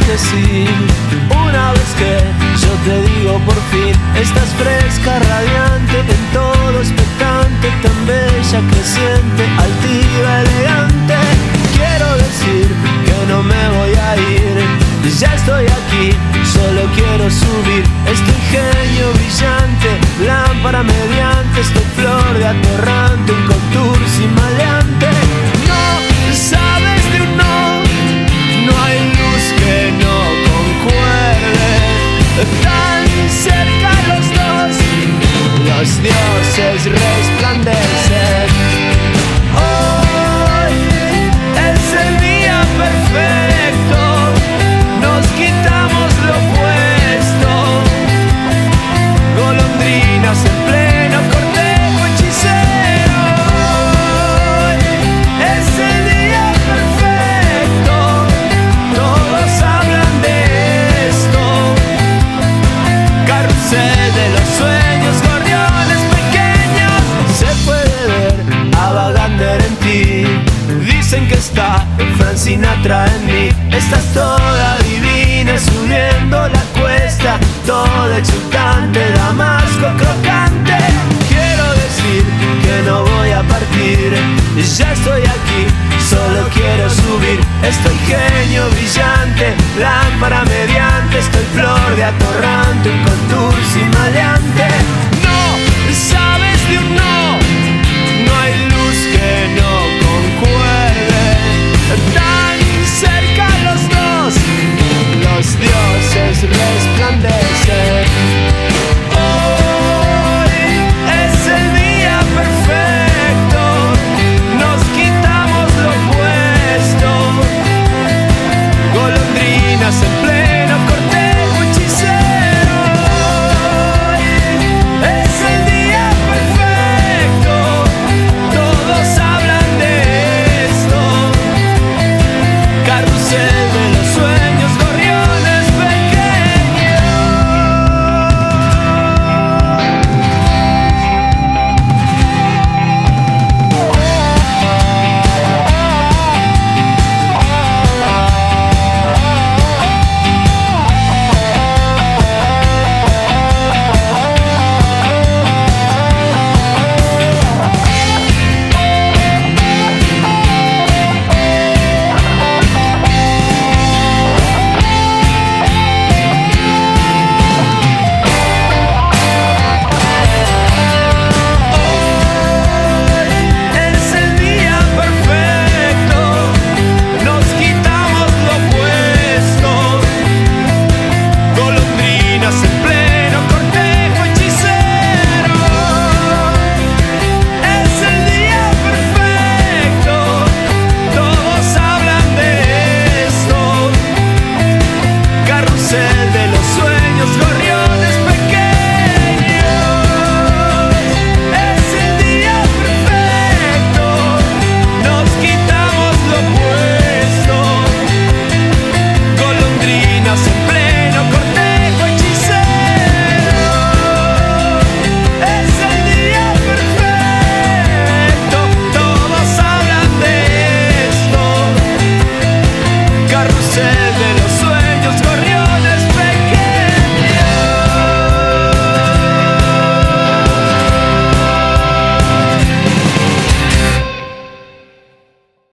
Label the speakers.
Speaker 1: decir una vez que yo te digo por fin, estás fresca, radiante, en todo expectante, tan bella, creciente, altiva, elegante. Quiero decir que no me voy a ir, ya estoy aquí, solo quiero subir este ingenio brillante, lámpara mediante, esta flor de atorrante, un contour sin maleante. No sabes de un no, no hay luz que no concuerde, tan cerca los dos, los dioses resplandecen. Hoy es el día perfecto, nos quitamos lo puesto, golondrinas en pleno cortejo hechicero. Hoy es el día perfecto, todos hablan de esto, carrusel de los sueños, gorriones pequeños, se puede ver a Wagner en ti. Dicen que está Frank Sinatra en mí. Estás toda divina subiendo la cuesta, toda exultante, damasco crocante. Quiero decir que no voy a partir, ya estoy aquí, solo quiero subir. Estoy genio brillante, lámpara mediante, estoy flor de atorrante, un contour sin maleante.